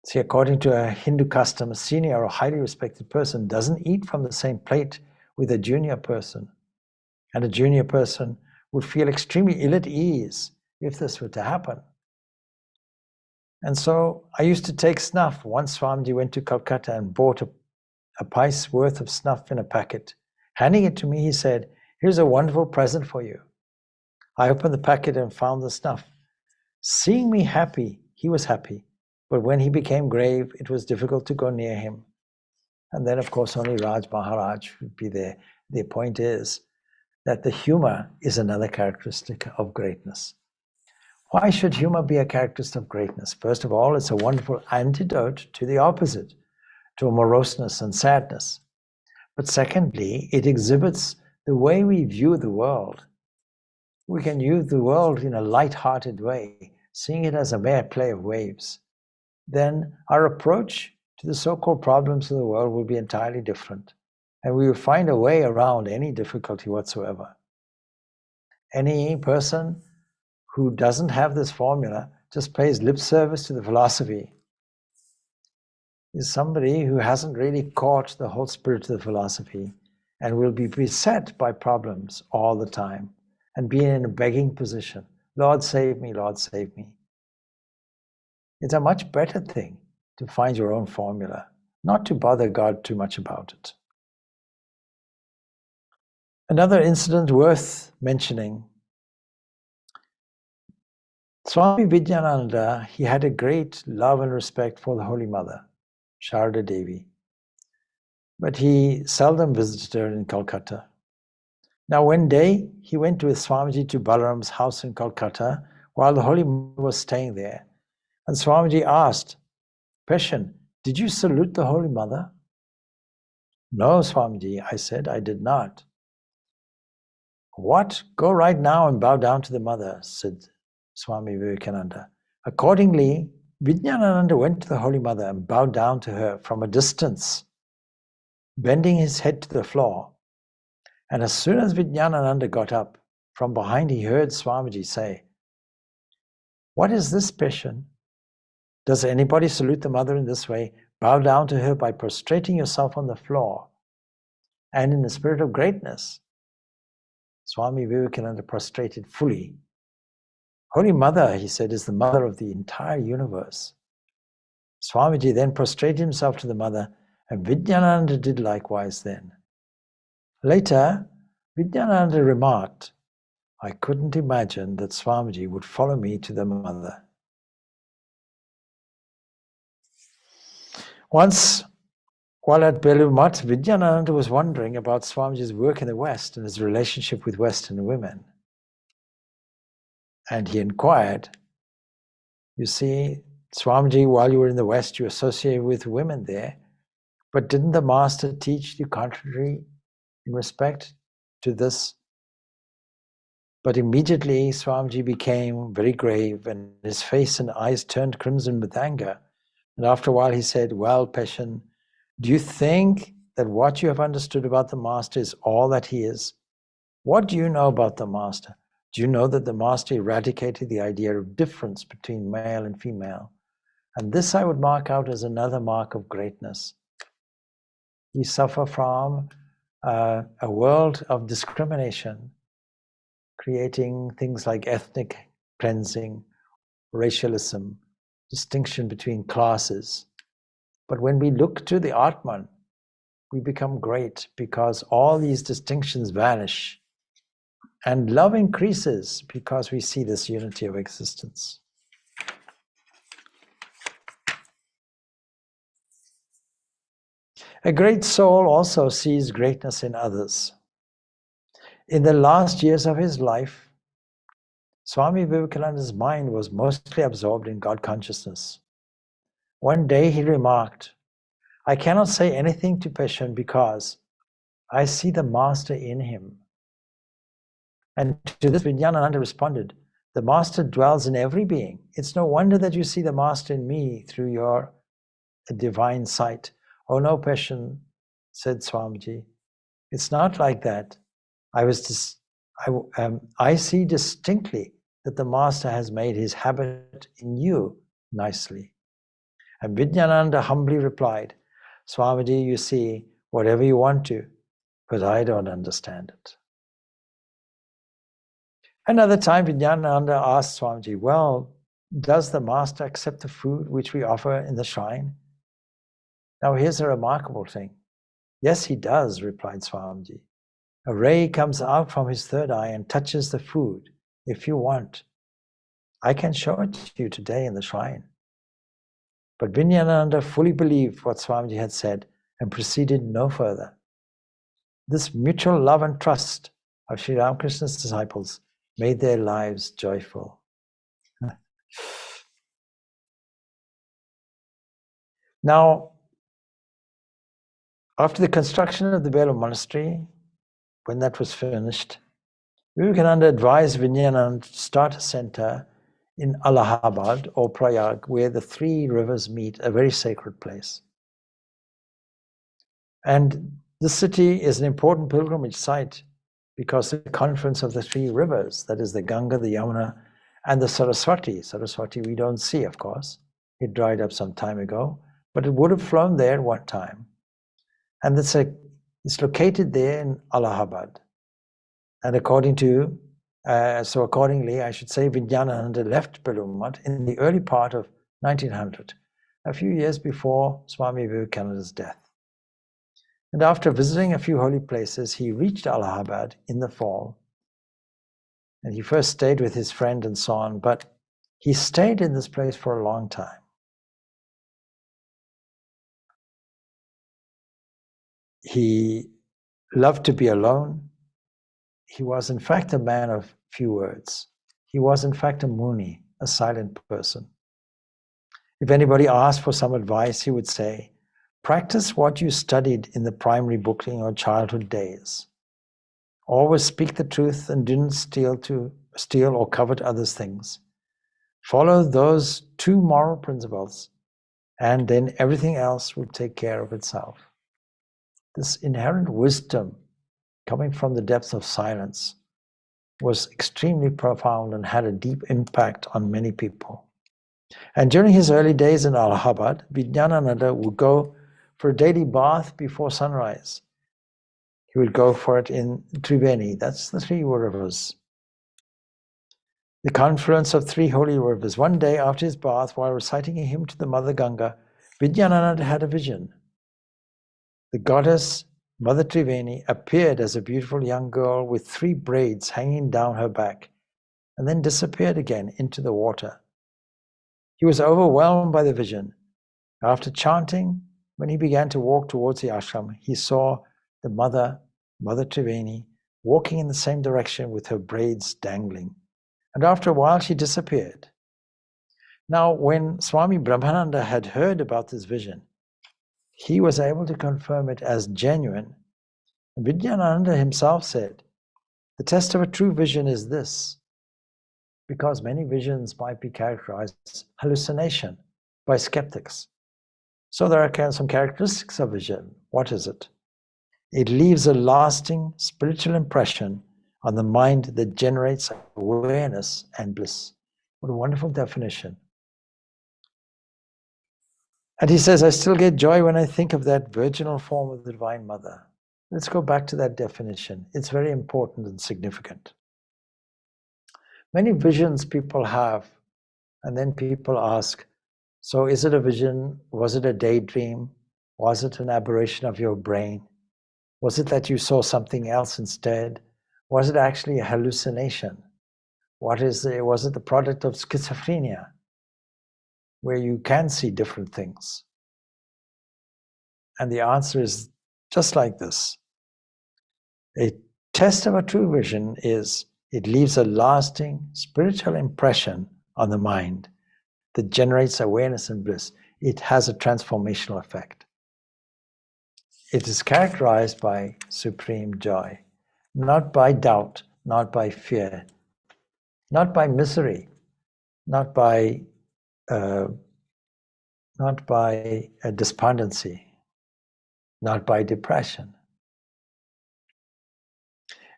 See, according to a Hindu custom, a senior or highly respected person doesn't eat from the same plate with a junior person. And a junior person would feel extremely ill at ease if this were to happen. And so I used to take snuff. Once Swamiji went to Calcutta and bought a pice worth of snuff in a packet. Handing it to me, he said, "Here's a wonderful present for you." I opened the packet and found the snuff. Seeing me happy, he was happy. But when he became grave, it was difficult to go near him. And then, of course, only Raj Maharaj would be there. The point is that the humor is another characteristic of greatness. Why should humor be a characteristic of greatness? First of all, it's a wonderful antidote to the opposite, to moroseness and sadness. But secondly, it exhibits the way we view the world. We can view the world in a light-hearted way, seeing it as a mere play of waves. Then our approach to the so-called problems of the world will be entirely different, and we will find a way around any difficulty whatsoever. Any person who doesn't have this formula just pays lip service to the philosophy is somebody who hasn't really caught the whole spirit of the philosophy and will be beset by problems all the time and be in a begging position. Lord, save me, Lord, save me. It's a much better thing to find your own formula, not to bother God too much about it. Another incident worth mentioning. Swami Vijnanananda, he had a great love and respect for the Holy Mother, Sharda Devi, but he seldom visited her in Calcutta. Now one day, he went with Swamiji to Balaram's house in Calcutta while the Holy Mother was staying there. And Swamiji asked, "Peshan, did you salute the Holy Mother?" "No, Swamiji," I said, "I did not." "What? Go right now and bow down to the Mother," said Swami Vivekananda. Accordingly, Vijnanananda went to the Holy Mother and bowed down to her from a distance, bending his head to the floor. And as soon as Vijnanananda got up, from behind he heard Swamiji say, "What is this, Peshan? Does anybody salute the Mother in this way? Bow down to her by prostrating yourself on the floor and in the spirit of greatness." Swami Vivekananda prostrated fully. "Holy Mother," he said, "is the mother of the entire universe." Swamiji then prostrated himself to the Mother, and Vijnanananda did likewise then. Later, Vijnanananda remarked, "I couldn't imagine that Swamiji would follow me to the Mother." Once, while at Belur Mutt, Vijnanananda was wondering about Swamiji's work in the West and his relationship with Western women. And he inquired, "You see, Swamiji, while you were in the West, you associated with women there, but didn't the Master teach the contrary in respect to this?" But immediately Swamiji became very grave, and his face and eyes turned crimson with anger. And after a while he said, "Well, Peshin, do you think that what you have understood about the Master is all that he is? What do you know about the Master? Do you know that the Master eradicated the idea of difference between male and female? And this I would mark out as another mark of greatness. We suffer from a world of discrimination, creating things like ethnic cleansing, racialism, distinction between classes. But when we look to the Atman, we become great because all these distinctions vanish. And love increases because we see this unity of existence." A great soul also sees greatness in others. In the last years of his life, Swami Vivekananda's mind was mostly absorbed in God consciousness. One day he remarked, "I cannot say anything to Peshin because I see the Master in him." And to this Vijnanananda responded, "The Master dwells in every being. It's no wonder that you see the Master in me through your divine sight." "Oh no, Peshin," said Swamiji. "It's not like that. I see distinctly that the Master has made his habit in you nicely." And Vijnanananda humbly replied, "Swamiji, you see whatever you want to, but I don't understand it." Another time, Vijnanananda asked Swamiji, "Well, does the Master accept the food which we offer in the shrine?" Now here's a remarkable thing. "Yes, he does," replied Swamiji. "A ray comes out from his third eye and touches the food. If you want, I can show it to you today in the shrine." But Vijnanananda fully believed what Swamiji had said and proceeded no further. This mutual love and trust of Sri Ramakrishna's disciples made their lives joyful. Now, after the construction of the Belur monastery, when that was finished, Vivekananda advised Vijnanananda to start a center in Allahabad or Prayag, where the three rivers meet, a very sacred place. And this city is an important pilgrimage site because the confluence of the three rivers, that is the Ganga, the Yamuna, and the Saraswati. Saraswati we don't see, of course. It dried up some time ago, but it would have flown there at one time. And it's located there in Allahabad. And accordingly, I should say, Vijnanananda left Belur in the early part of 1900, a few years before Swami Vivekananda's death. And after visiting a few holy places, he reached Allahabad in the fall. And he first stayed with his friend and so on, but he stayed in this place for a long time. He loved to be alone. He was, in fact, a man of few words. He was, in fact, a muni, a silent person. If anybody asked for some advice, he would say, "Practice what you studied in the primary book in your childhood days. Always speak the truth and didn't steal or covet others' things. Follow those two moral principles, and then everything else will take care of itself." This inherent wisdom coming from the depths of silence was extremely profound and had a deep impact on many people. And during his early days in Allahabad, Vijnanananda would go for a daily bath before sunrise. He would go for it in Triveni, that's the three rivers. The confluence of three holy rivers. One day after his bath, while reciting a hymn to the Mother Ganga, Vijnanananda had a vision. The goddess Mother Triveni appeared as a beautiful young girl with three braids hanging down her back, and then disappeared again into the water. He was overwhelmed by the vision. After chanting, when he began to walk towards the ashram, he saw the Mother Triveni, walking in the same direction with her braids dangling. And after a while, she disappeared. Now, when Swami Brahmananda had heard about this vision, he was able to confirm it as genuine. And Vijnanananda himself said The test of a true vision is this, because many visions might be characterized as hallucination by skeptics. So there are some characteristics of vision. What is it? It leaves a lasting spiritual impression on the mind that generates awareness and bliss. What a wonderful definition. And he says, I still get joy when I think of that virginal form of the Divine Mother. Let's go back to that definition. It's very important and significant. Many visions people have, and then people ask, so is it a vision? Was it a daydream? Was it an aberration of your brain? Was it that you saw something else instead? Was it actually a hallucination? Was it the product of schizophrenia, where you can see different things? And the answer is just like this. A test of a true vision is it leaves a lasting spiritual impression on the mind that generates awareness and bliss. It has a transformational effect. It is characterized by supreme joy, not by doubt, not by fear, not by misery, not by despondency, not by depression.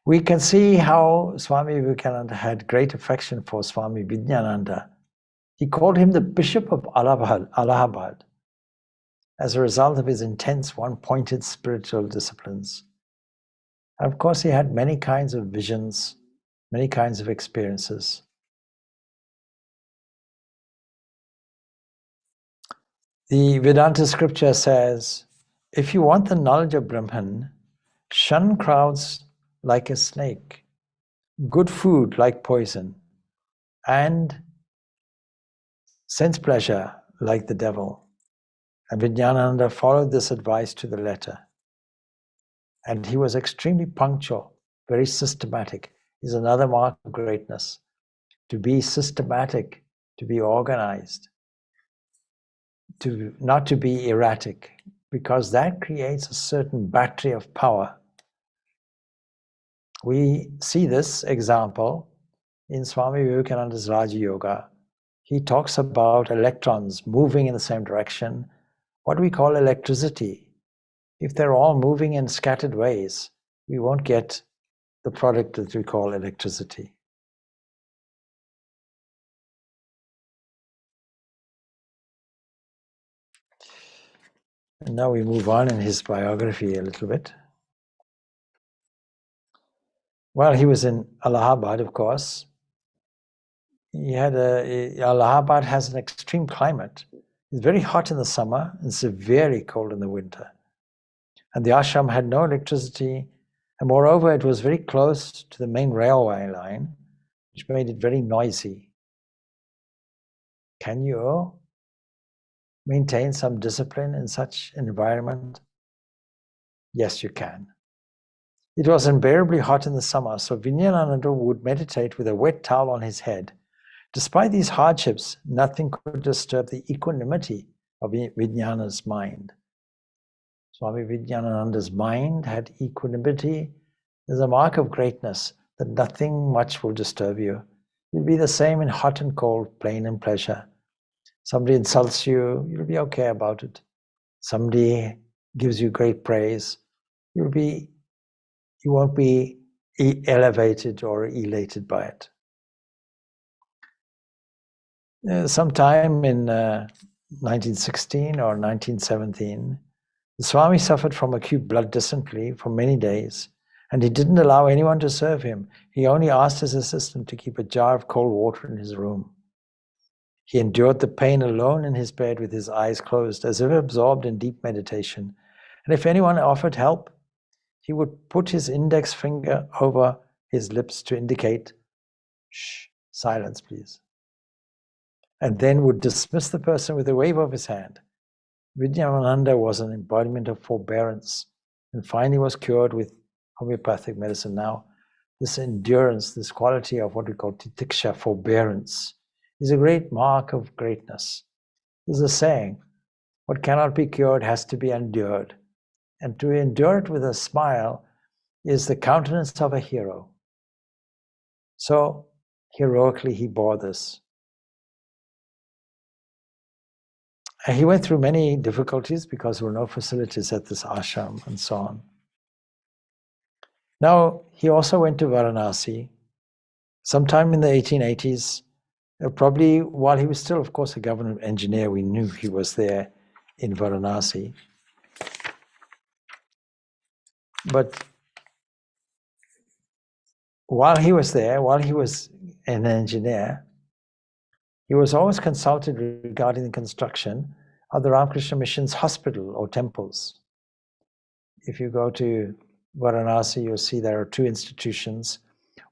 We can see how Swami Vivekananda had great affection for Swami Vijnanananda. He called him the Bishop of Allahabad as a result of his intense, one-pointed spiritual disciplines. And of course, he had many kinds of visions, many kinds of experiences. The Vedanta scripture says, if you want the knowledge of Brahman, shun crowds like a snake, good food like poison, and sense pleasure like the devil. And Vijnanananda followed this advice to the letter. And he was extremely punctual, very systematic. Is another mark of greatness. To be systematic, to be organized, not to be erratic, because that creates a certain battery of power. We see this example in Swami Vivekananda's Raja Yoga. He talks about electrons moving in the same direction, what we call electricity. If they're all moving in scattered ways, we won't get the product that we call electricity. And now we move on in his biography a little bit. Well, he was in Allahabad, of course. Allahabad has an extreme climate. It's very hot in the summer and severely cold in the winter. And the ashram had no electricity, and moreover, it was very close to the main railway line, which made it very noisy. Can you maintain some discipline in such an environment? Yes, you can. It was unbearably hot in the summer, so Vijnanananda would meditate with a wet towel on his head. Despite these hardships, nothing could disturb the equanimity of Vijnana's mind. Swami Vijnanananda's mind had equanimity. There's a mark of greatness that nothing much will disturb you. You'll be the same in hot and cold, pain and pleasure. Somebody insults you, you'll be okay about it. Somebody gives you great praise, you won't be elevated or elated by it. Sometime in 1916 or 1917, the Swami suffered from acute blood dysentery for many days, and he didn't allow anyone to serve him. He only asked his assistant to keep a jar of cold water in his room. He endured the pain alone in his bed with his eyes closed, as if absorbed in deep meditation. And if anyone offered help, he would put his index finger over his lips to indicate, shh, silence, please, and then would dismiss the person with a wave of his hand. Vijnanananda was an embodiment of forbearance, and finally was cured with homeopathic medicine. Now, this endurance, this quality of what we call titiksha, forbearance, is a great mark of greatness. There's a saying, what cannot be cured has to be endured. And to endure it with a smile is the countenance of a hero. So heroically he bore this. And he went through many difficulties because there were no facilities at this ashram and so on. Now, he also went to Varanasi sometime in the 1880s, probably while he was still, of course, a government engineer. We knew he was there in Varanasi. But while he was there, while he was an engineer, he was always consulted regarding the construction of the Ramakrishna Mission's hospital or temples. If you go to Varanasi, you'll see there are two institutions.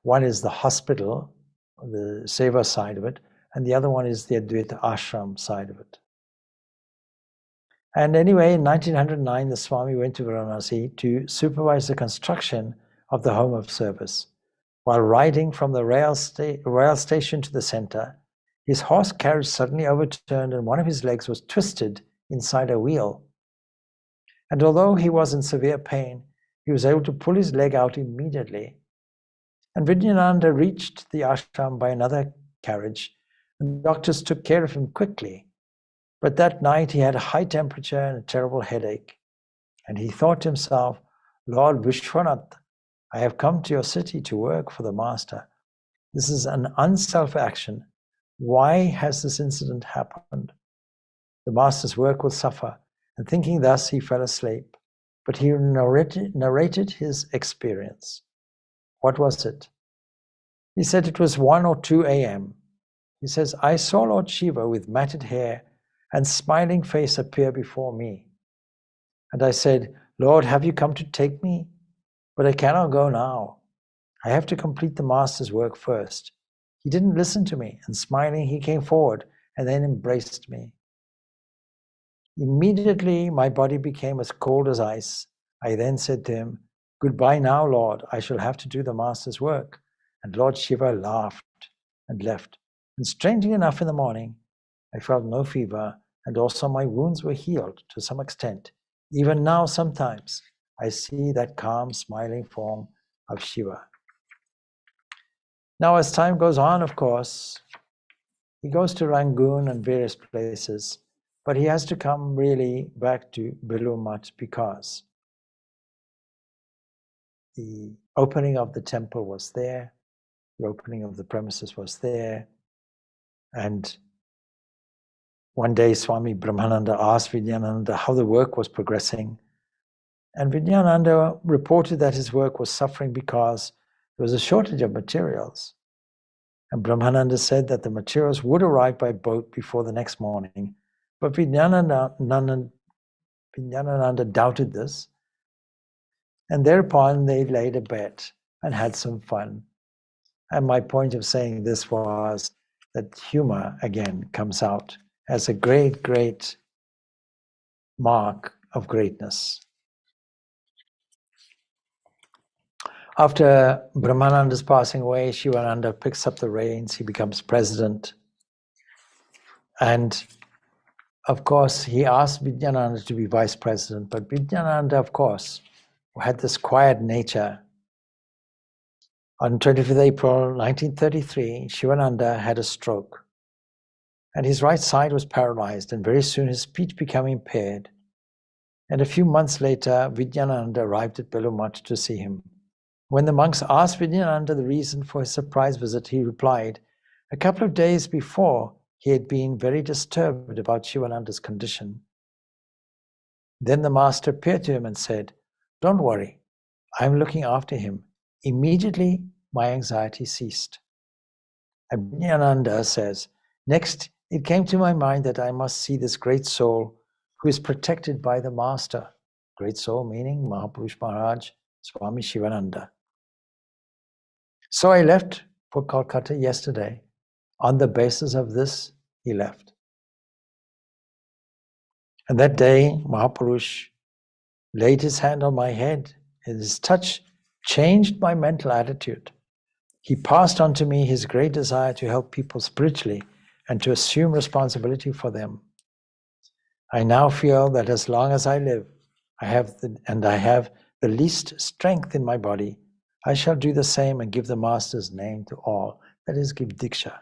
One is the hospital, the Seva side of it, and the other one is the Advaita Ashram side of it. And anyway, in 1909, the Swami went to Varanasi to supervise the construction of the home of service. While riding from the rail station to the center, his horse carriage suddenly overturned and one of his legs was twisted inside a wheel. And although he was in severe pain, he was able to pull his leg out immediately. And Vijnanananda reached the ashram by another carriage, and the doctors took care of him quickly. But that night he had a high temperature and a terrible headache. And he thought to himself, Lord Vishwanath, I have come to your city to work for the Master. This is an unself action. Why has this incident happened? The Master's work will suffer. And thinking thus, he fell asleep. But he narrated his experience. What was it? He said it was 1 or 2 a.m. He says, I saw Lord Shiva with matted hair and smiling face appear before me. And I said, Lord, have you come to take me? But I cannot go now. I have to complete the Master's work first. He didn't listen to me, and smiling, he came forward and then embraced me. Immediately, my body became as cold as ice. I then said to him, Goodbye now, Lord. I shall have to do the Master's work. And Lord Shiva laughed and left. And strangely enough, in the morning, I felt no fever, and also my wounds were healed to some extent. Even now, sometimes, I see that calm, smiling form of Shiva. Now, as time goes on, of course, he goes to Rangoon and various places, but he has to come really back to Belur Math because the opening of the temple was there, the opening of the premises was there, and one day Swami Brahmananda asked Vijnanananda how the work was progressing, and Vijnanananda reported that his work was suffering because there was a shortage of materials. And Brahmananda said that the materials would arrive by boat before the next morning, but Vijnanananda doubted this, and thereupon they laid a bet and had some fun. And my point of saying this was that humor, again, comes out as a great, great mark of greatness. After Brahmananda's passing away, Shivananda picks up the reins, he becomes president. And of course, he asked Vijnananda to be vice president, but Vijnananda, of course, had this quiet nature. On 25th April 1933, Shivananda had a stroke, and his right side was paralyzed, and very soon his speech became impaired. And a few months later, Vijnananda arrived at Belur Math to see him. When the monks asked Vijnananda the reason for his surprise visit, he replied, a couple of days before, he had been very disturbed about Shivananda's condition. Then the master appeared to him and said, Don't worry, I'm looking after him. Immediately, my anxiety ceased. And Vijnananda says, next, it came to my mind that I must see this great soul who is protected by the master. Great soul meaning Mahapurush Maharaj, Swami Shivananda. So I left for Kolkata yesterday. On the basis of this, he left. And that day, Mahapurush laid his hand on my head, and his touch changed my mental attitude. He passed on to me his great desire to help people spiritually and to assume responsibility for them. I now feel that as long as I live, I have the least strength in my body, I shall do the same and give the Master's name to all, that is, give Diksha.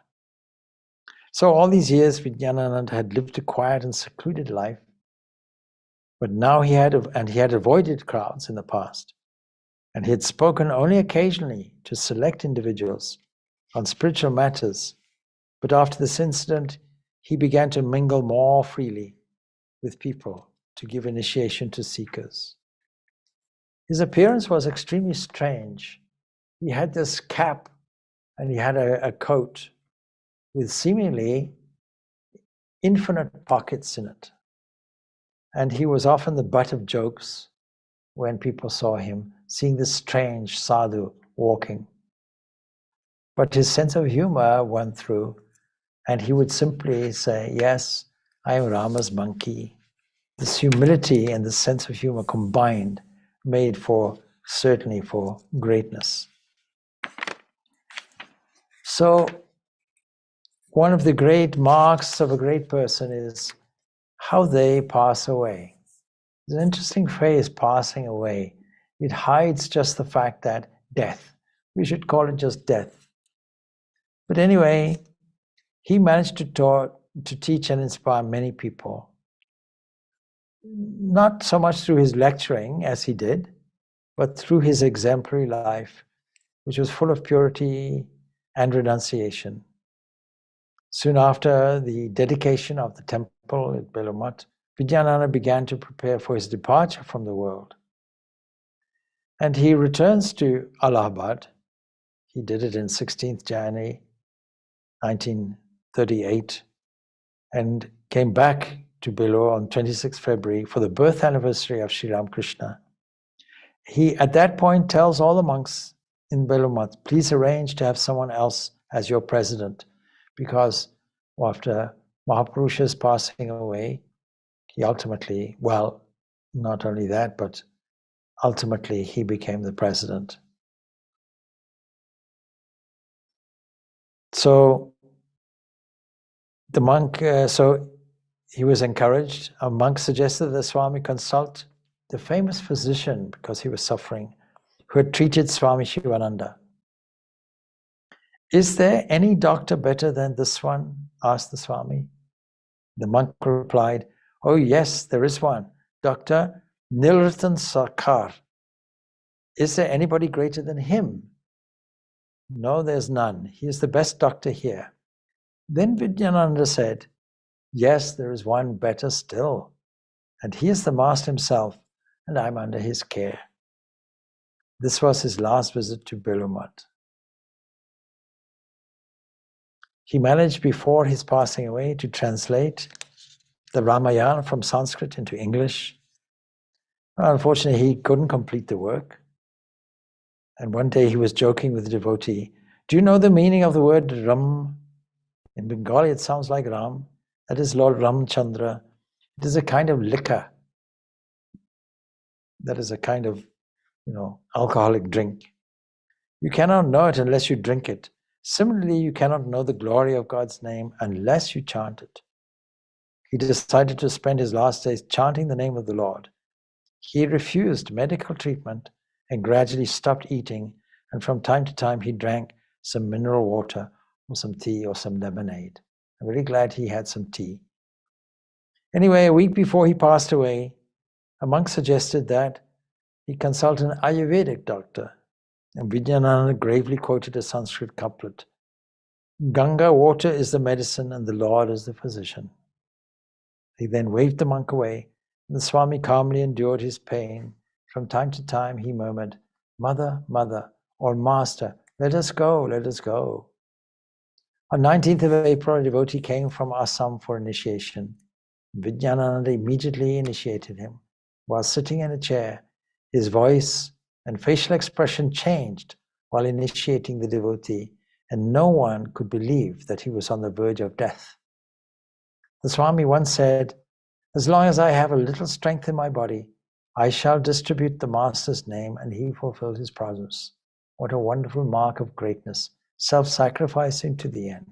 So all these years, Vijnanananda had lived a quiet and secluded life, but now he had avoided crowds in the past, and he had spoken only occasionally to select individuals on spiritual matters. But after this incident, he began to mingle more freely with people to give initiation to seekers. His appearance was extremely strange. He had this cap and he had a coat with seemingly infinite pockets in it. And he was often the butt of jokes when people saw him, seeing this strange sadhu walking. But his sense of humor went through, and he would simply say, yes, I am Rama's monkey. This humility and this sense of humor combined made certainly for greatness. So one of the great marks of a great person is how they pass away. It's an interesting phrase, passing away. It hides just the fact that death. We should call it just death. But anyway, he managed to teach and inspire many people. Not so much through his lecturing, as he did, but through his exemplary life, which was full of purity and renunciation. Soon after the dedication of the temple at Belumat, Vijnanananda began to prepare for his departure from the world. And he returns to Allahabad. He did it in 16th January 1938 and came back to Belur on 26th February for the birth anniversary of Sri Ramakrishna. He, at that point, tells all the monks in Belumat, please arrange to have someone else as your president, because after Mahaprusha's passing away, he ultimately, well, not only that, but ultimately he became the president. So the monk, so he was encouraged. A monk suggested that Swami consult the famous physician, because he was suffering, who had treated Swami Shivananda. Is there any doctor better than this one? Asked the Swami. The monk replied, oh yes, there is one, Dr. Nilratan Sarkar. Is there anybody greater than him? No, there's none. He is the best doctor here. Then Vijnanananda said, yes, there is one better still, and he is the Master himself, and I'm under his care. This was his last visit to Belumat. He managed before his passing away to translate the Ramayana from Sanskrit into English. Unfortunately, he couldn't complete the work. And one day he was joking with a devotee, do you know the meaning of the word Ram? In Bengali it sounds like Ram. That is Lord Ramchandra. It is a kind of liquor. That is a kind of, alcoholic drink. You cannot know it unless you drink it. Similarly, you cannot know the glory of God's name unless you chant it. He decided to spend his last days chanting the name of the Lord. He refused medical treatment and gradually stopped eating, and from time to time he drank some mineral water or some tea or some lemonade. I'm really glad he had some tea. Anyway, a week before he passed away, a monk suggested that he consult an Ayurvedic doctor, and Vijnanananda gravely quoted a Sanskrit couplet, Ganga water is the medicine and the Lord is the physician. He then waved the monk away, and the Swami calmly endured his pain. From time to time he murmured, Mother, Mother, or Master, let us go, let us go. On 19th of April, a devotee came from Assam for initiation. Vijnanananda immediately initiated him. While sitting in a chair, his voice and facial expression changed while initiating the devotee, and no one could believe that he was on the verge of death. The Swami once said, as long as I have a little strength in my body, I shall distribute the Master's name, and he fulfilled his promise. What a wonderful mark of greatness, self-sacrificing to the end.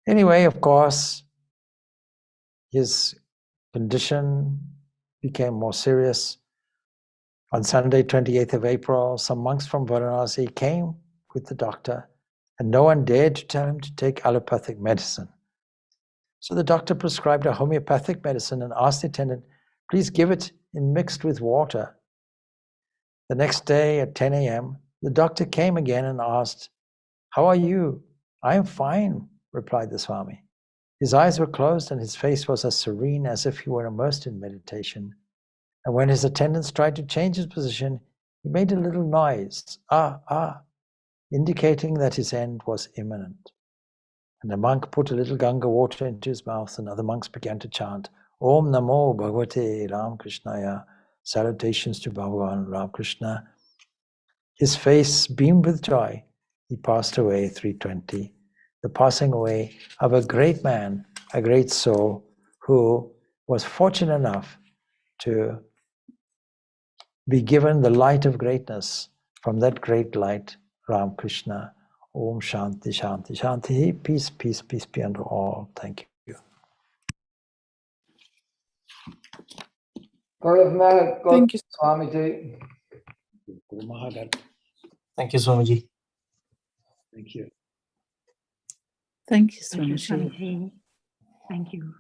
Anyway, of course, his condition became more serious. On Sunday, 28th of April, some monks from Varanasi came with the doctor, and no one dared to tell him to take allopathic medicine. So the doctor prescribed a homeopathic medicine and asked the attendant, please give it in mixed with water. The next day at 10 a.m., the doctor came again and asked, how are you? I am fine, replied the Swami. His eyes were closed and his face was as serene as if he were immersed in meditation. And when his attendants tried to change his position, he made a little noise, indicating that his end was imminent. And the monk put a little Ganga water into his mouth, and other monks began to chant, Om Namo Bhagavate Ramakrishnaya, salutations to Bhagavan Ramakrishna. His face beamed with joy. He passed away 320. The passing away of a great man, a great soul, who was fortunate enough to be given the light of greatness from that great light, Ramakrishna. Om Shanti, Shanti, Shanti. Peace, peace, peace be unto all. Thank you. Thank you, Swamiji. Thank you, Swamiji. Thank you. Thank you, Thank you, Swamiji. Swamiji. Thank you.